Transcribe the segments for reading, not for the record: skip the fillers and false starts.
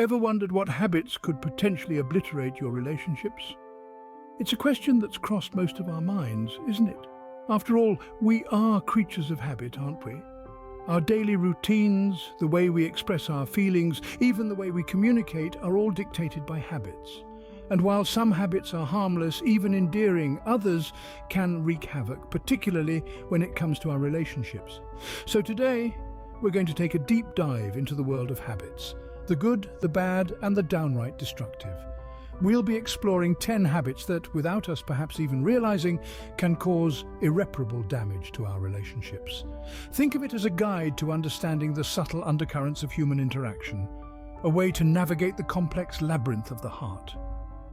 Ever wondered what habits could potentially obliterate your relationships? It's a question that's crossed most of our minds, isn't it? After all, we are creatures of habit, aren't we? Our daily routines, the way we express our feelings, even the way we communicate are all dictated by habits. And while some habits are harmless, even endearing, others can wreak havoc, particularly when it comes to our relationships. So today, we're going to take a deep dive into the world of habits. The good, the bad, and the downright destructive. We'll be exploring 10 habits that, without us perhaps even realizing, can cause irreparable damage to our relationships. Think of it as a guide to understanding the subtle undercurrents of human interaction, a way to navigate the complex labyrinth of the heart.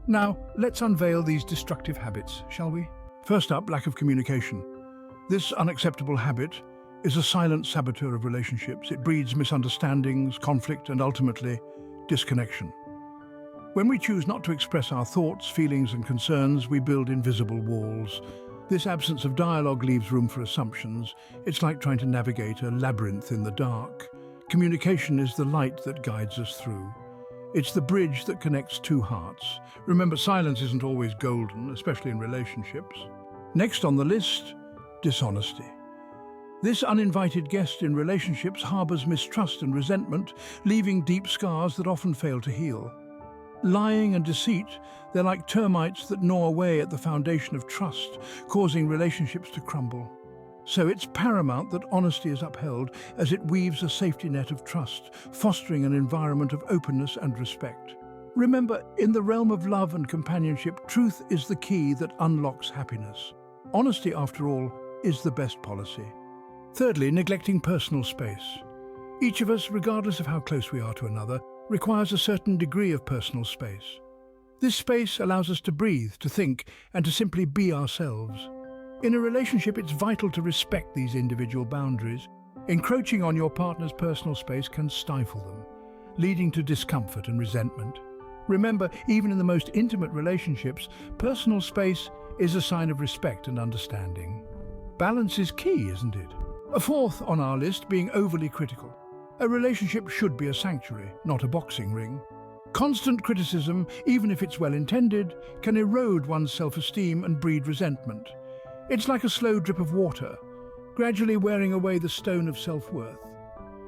Now, let's unveil these destructive habits, shall we? First up, lack of communication. This unacceptable habit is a silent saboteur of relationships. It breeds misunderstandings, conflict, and ultimately, disconnection. When we choose not to express our thoughts, feelings, and concerns, we build invisible walls. This absence of dialogue leaves room for assumptions. It's like trying to navigate a labyrinth in the dark. Communication is the light that guides us through. It's the bridge that connects two hearts. Remember, silence isn't always golden, especially in relationships. Next on the list, dishonesty. This uninvited guest in relationships harbors mistrust and resentment, leaving deep scars that often fail to heal. Lying and deceit, they're like termites that gnaw away at the foundation of trust, causing relationships to crumble. So it's paramount that honesty is upheld as it weaves a safety net of trust, fostering an environment of openness and respect. Remember, in the realm of love and companionship, truth is the key that unlocks happiness. Honesty, after all, is the best policy. Thirdly, neglecting personal space. Each of us, regardless of how close we are to another, requires a certain degree of personal space. This space allows us to breathe, to think, and to simply be ourselves. In a relationship, it's vital to respect these individual boundaries. Encroaching on your partner's personal space can stifle them, leading to discomfort and resentment. Remember, even in the most intimate relationships, personal space is a sign of respect and understanding. Balance is key, isn't it? A fourth on our list being overly critical. A relationship should be a sanctuary, not a boxing ring. Constant criticism, even if it's well-intended, can erode one's self-esteem and breed resentment. It's like a slow drip of water, gradually wearing away the stone of self-worth.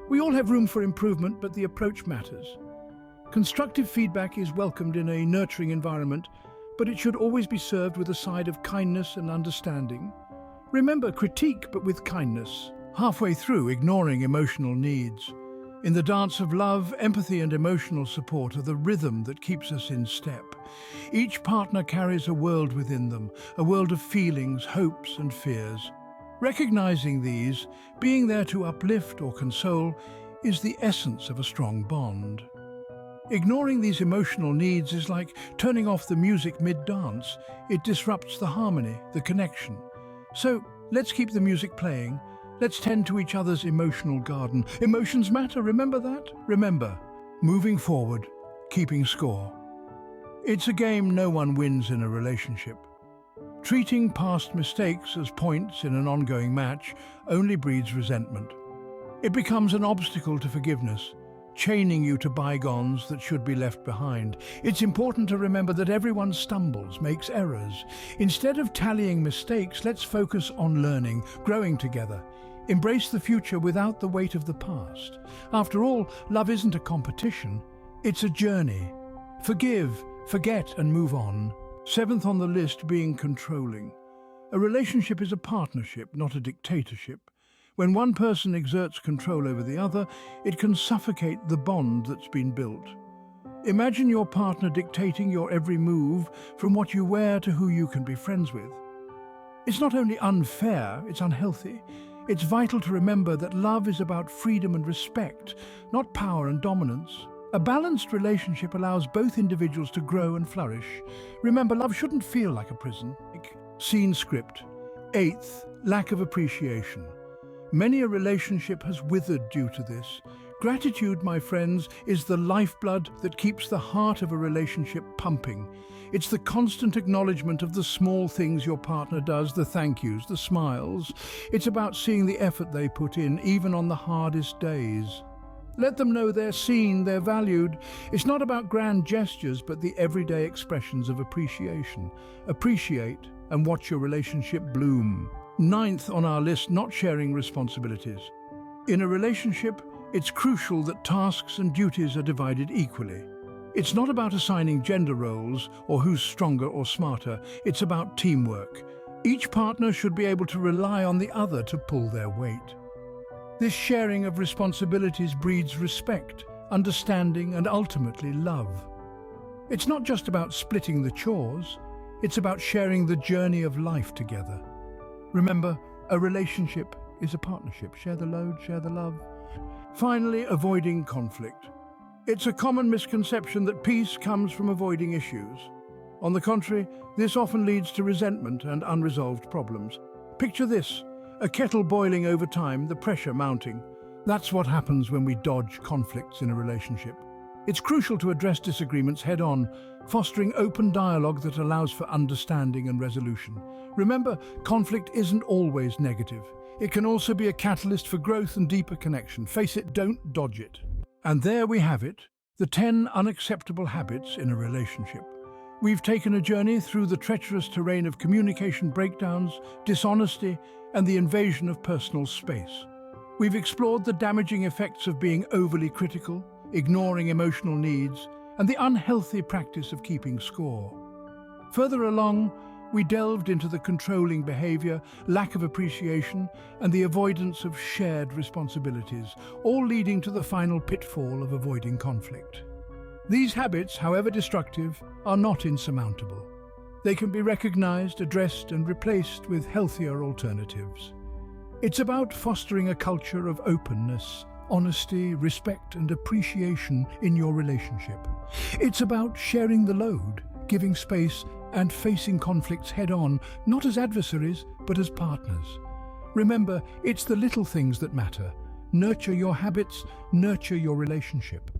We all have room for improvement, but the approach matters. Constructive feedback is welcomed in a nurturing environment, but it should always be served with a side of kindness and understanding. Remember, critique, but with kindness. Halfway through, ignoring emotional needs. In the dance of love, empathy and emotional support are the rhythm that keeps us in step. Each partner carries a world within them, a world of feelings, hopes and fears. Recognizing these, being there to uplift or console, is the essence of a strong bond. Ignoring these emotional needs is like turning off the music mid-dance. It disrupts the harmony, the connection. So, let's keep the music playing. Let's tend to each other's emotional garden. Emotions matter, remember that? Remember, moving forward, keeping score. It's a game no one wins in a relationship. Treating past mistakes as points in an ongoing match only breeds resentment. It becomes an obstacle to forgiveness, chaining you to bygones that should be left behind. It's important to remember that everyone stumbles, makes errors. Instead of tallying mistakes, let's focus on learning, growing together. Embrace the future without the weight of the past. After all, love isn't a competition, it's a journey. Forgive, forget, and move on. Seventh on the list being controlling. A relationship is a partnership, not a dictatorship. When one person exerts control over the other, it can suffocate the bond that's been built. Imagine your partner dictating your every move, from what you wear to who you can be friends with. It's not only unfair, it's unhealthy. It's vital to remember that love is about freedom and respect, not power and dominance. A balanced relationship allows both individuals to grow and flourish. Remember, love shouldn't feel like a prison. Scene script. Eighth, lack of appreciation. Many a relationship has withered due to this. Gratitude, my friends, is the lifeblood that keeps the heart of a relationship pumping. It's the constant acknowledgement of the small things your partner does, the thank yous, the smiles. It's about seeing the effort they put in, even on the hardest days. Let them know they're seen, they're valued. It's not about grand gestures, but the everyday expressions of appreciation. Appreciate and watch your relationship bloom. Ninth on our list, not sharing responsibilities. In a relationship, it's crucial that tasks and duties are divided equally. It's not about assigning gender roles or who's stronger or smarter. It's about teamwork. Each partner should be able to rely on the other to pull their weight. This sharing of responsibilities breeds respect, understanding, and ultimately love. It's not just about splitting the chores, it's about sharing the journey of life together. Remember, a relationship is a partnership. Share the load, share the love. Finally, avoiding conflict. It's a common misconception that peace comes from avoiding issues. On the contrary, this often leads to resentment and unresolved problems. Picture this: a kettle boiling over time, the pressure mounting. That's what happens when we dodge conflicts in a relationship. It's crucial to address disagreements head-on, fostering open dialogue that allows for understanding and resolution. Remember, conflict isn't always negative. It can also be a catalyst for growth and deeper connection. Face it, don't dodge it. And there we have it, the 10 unacceptable habits in a relationship. We've taken a journey through the treacherous terrain of communication breakdowns, dishonesty, and the invasion of personal space. We've explored the damaging effects of being overly critical, ignoring emotional needs, and the unhealthy practice of keeping score. Further along, we delved into the controlling behavior, lack of appreciation, and the avoidance of shared responsibilities, all leading to the final pitfall of avoiding conflict. These habits, however destructive, are not insurmountable. They can be recognized, addressed, and replaced with healthier alternatives. It's about fostering a culture of openness, honesty, respect, and appreciation in your relationship. It's about sharing the load, giving space, and facing conflicts head-on, not as adversaries, but as partners. Remember, it's the little things that matter. Nurture your habits, nurture your relationship.